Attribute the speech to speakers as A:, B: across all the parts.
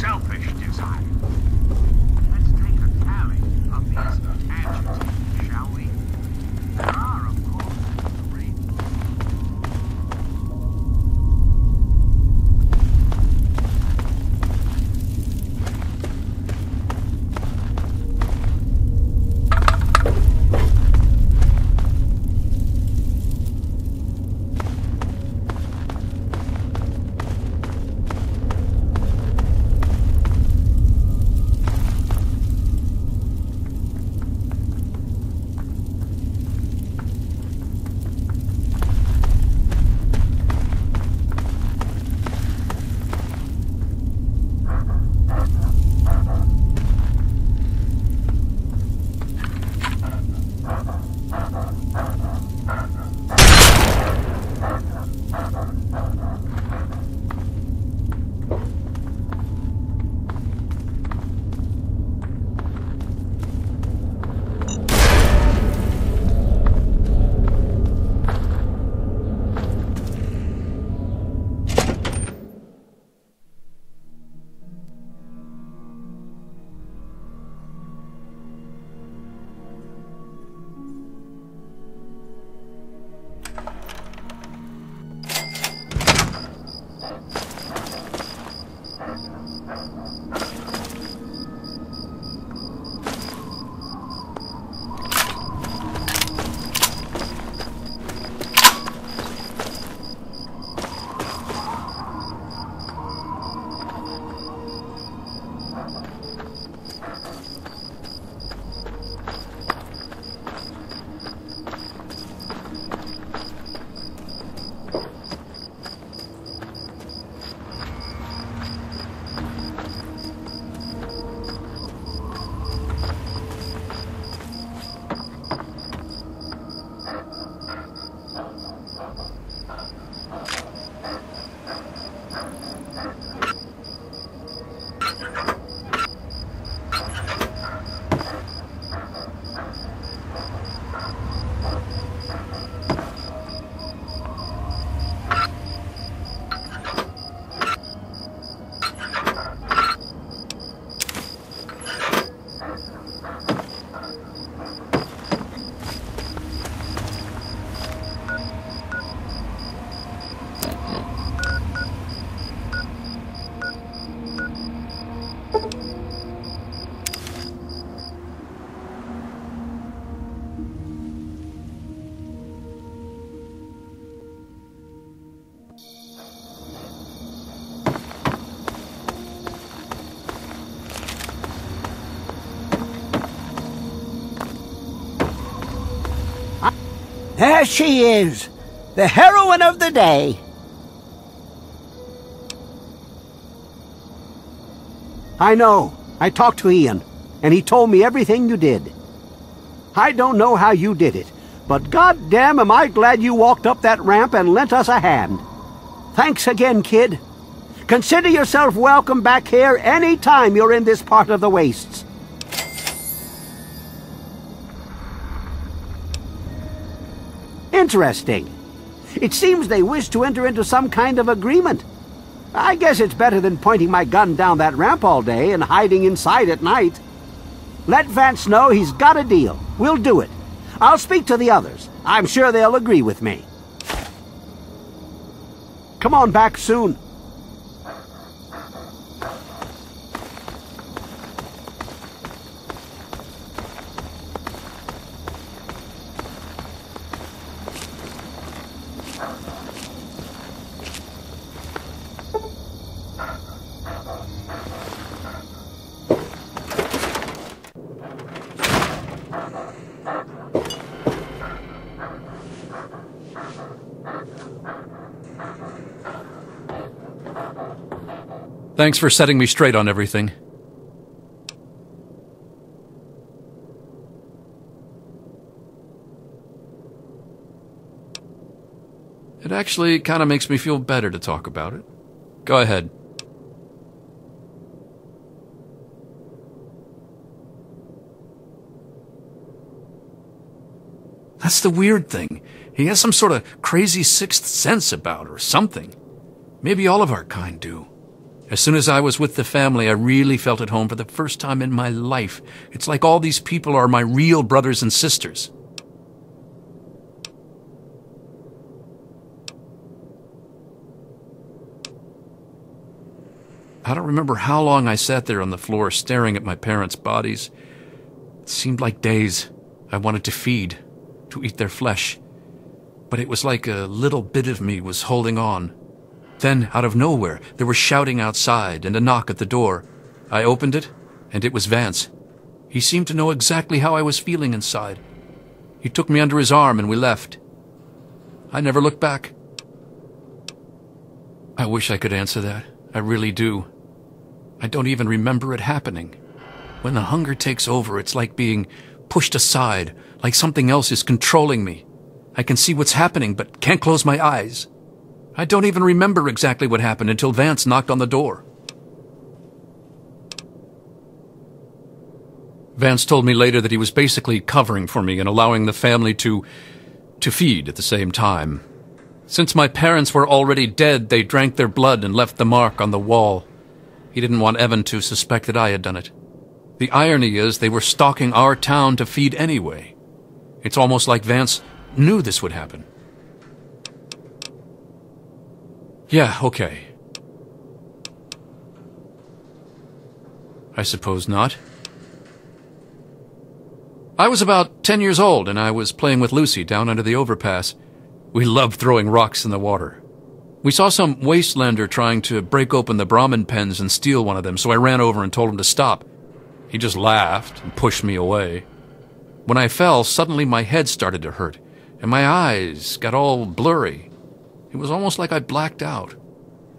A: selfish desire. Let's take a tally of these adjectives, shall we? There are, of course, the rainbow.
B: There she is, the heroine of the day. I know. I talked to Ian, and he told me everything you did. I don't know how you did it, but goddamn am I glad you walked up that ramp and lent us a hand. Thanks again, kid. Consider yourself welcome back here any time you're in this part of the wastes. Interesting. It seems they wish to enter into some kind of agreement. I guess it's better than pointing my gun down that ramp all day and hiding inside at night. Let Vance know he's got a deal. We'll do it. I'll speak to the others. I'm sure they'll agree with me. Come on back soon.
C: Thanks for setting me straight on everything. It actually kind of makes me feel better to talk about it. Go ahead. That's the weird thing. He has some sort of crazy sixth sense about her, or something. Maybe all of our kind do. As soon as I was with the family, I really felt at home for the first time in my life. It's like all these people are my real brothers and sisters. I don't remember how long I sat there on the floor staring at my parents' bodies. It seemed like days. I wanted to feed, to eat their flesh. But it was like a little bit of me was holding on. Then, out of nowhere, there was shouting outside and a knock at the door. I opened it, and it was Vance. He seemed to know exactly how I was feeling inside. He took me under his arm and we left. I never looked back. I wish I could answer that. I really do. I don't even remember it happening. When the hunger takes over, it's like being pushed aside, like something else is controlling me. I can see what's happening, but can't close my eyes. I don't even remember exactly what happened until Vance knocked on the door. Vance told me later that he was basically covering for me and allowing the family to feed at the same time. Since my parents were already dead, they drank their blood and left the mark on the wall. He didn't want Evan to suspect that I had done it. The irony is they were stalking our town to feed anyway. It's almost like Vance knew this would happen. Yeah, okay. I suppose not. I was about 10 years old and I was playing with Lucy down under the overpass. We loved throwing rocks in the water. We saw some wastelander trying to break open the Brahmin pens and steal one of them, so I ran over and told him to stop. He just laughed and pushed me away. When I fell, suddenly my head started to hurt, and my eyes got all blurry. It was almost like I blacked out.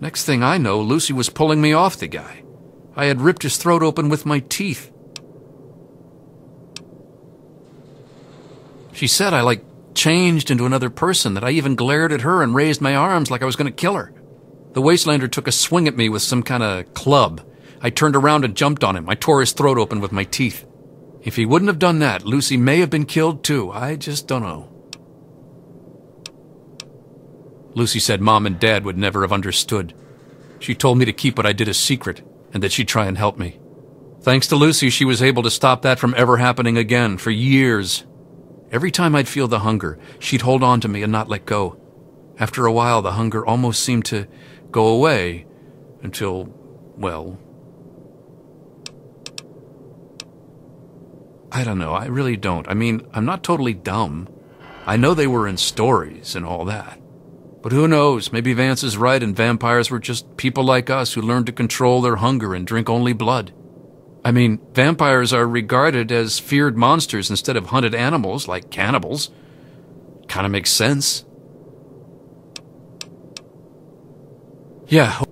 C: Next thing I know, Lucy was pulling me off the guy. I had ripped his throat open with my teeth. She said I, changed into another person, that I even glared at her and raised my arms like I was going to kill her. The wastelander took a swing at me with some kind of club. I turned around and jumped on him. I tore his throat open with my teeth. If he wouldn't have done that, Lucy may have been killed too. I just don't know. Lucy said Mom and Dad would never have understood. She told me to keep what I did a secret, and that she'd try and help me. Thanks to Lucy, she was able to stop that from ever happening again for years. Every time I'd feel the hunger, she'd hold on to me and not let go. After a while, the hunger almost seemed to go away until, well, I don't know. I really don't. I mean, I'm not totally dumb. I know they were in stories and all that. But who knows? Maybe Vance is right and vampires were just people like us who learned to control their hunger and drink only blood. I mean, vampires are regarded as feared monsters instead of hunted animals like cannibals. Kind of makes sense. Yeah.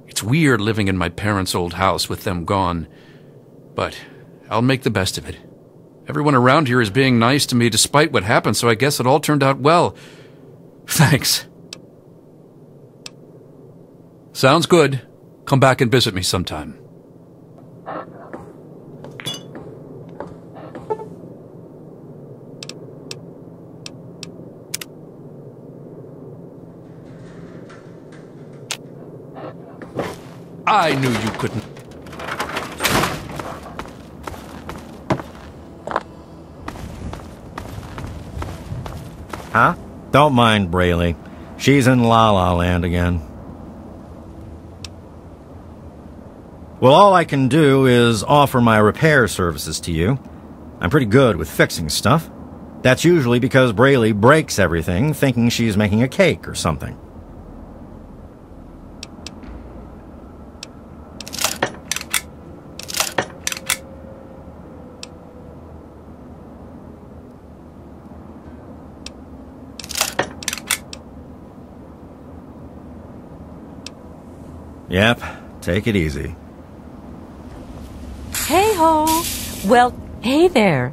C: It's weird living in my parents' old house with them gone. But I'll make the best of it. Everyone around here is being nice to me despite what happened, so I guess it all turned out well. Thanks. Sounds good. Come back and visit me sometime. I knew you couldn't.
D: Huh? Don't mind Braley. She's in La La Land again. Well, all I can do is offer my repair services to you. I'm pretty good with fixing stuff. That's usually because Braley breaks everything, thinking she's making a cake or something. Yep, take it easy.
E: Hey-ho! Well, hey there.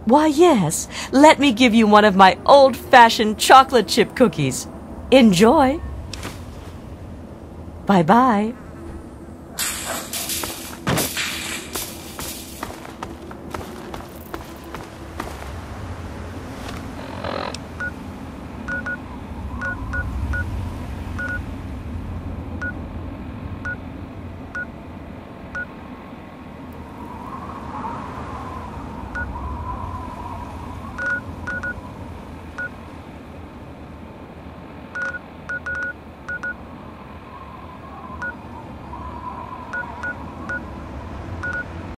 E: Why, yes, let me give you one of my old-fashioned chocolate chip cookies. Enjoy. Bye-bye.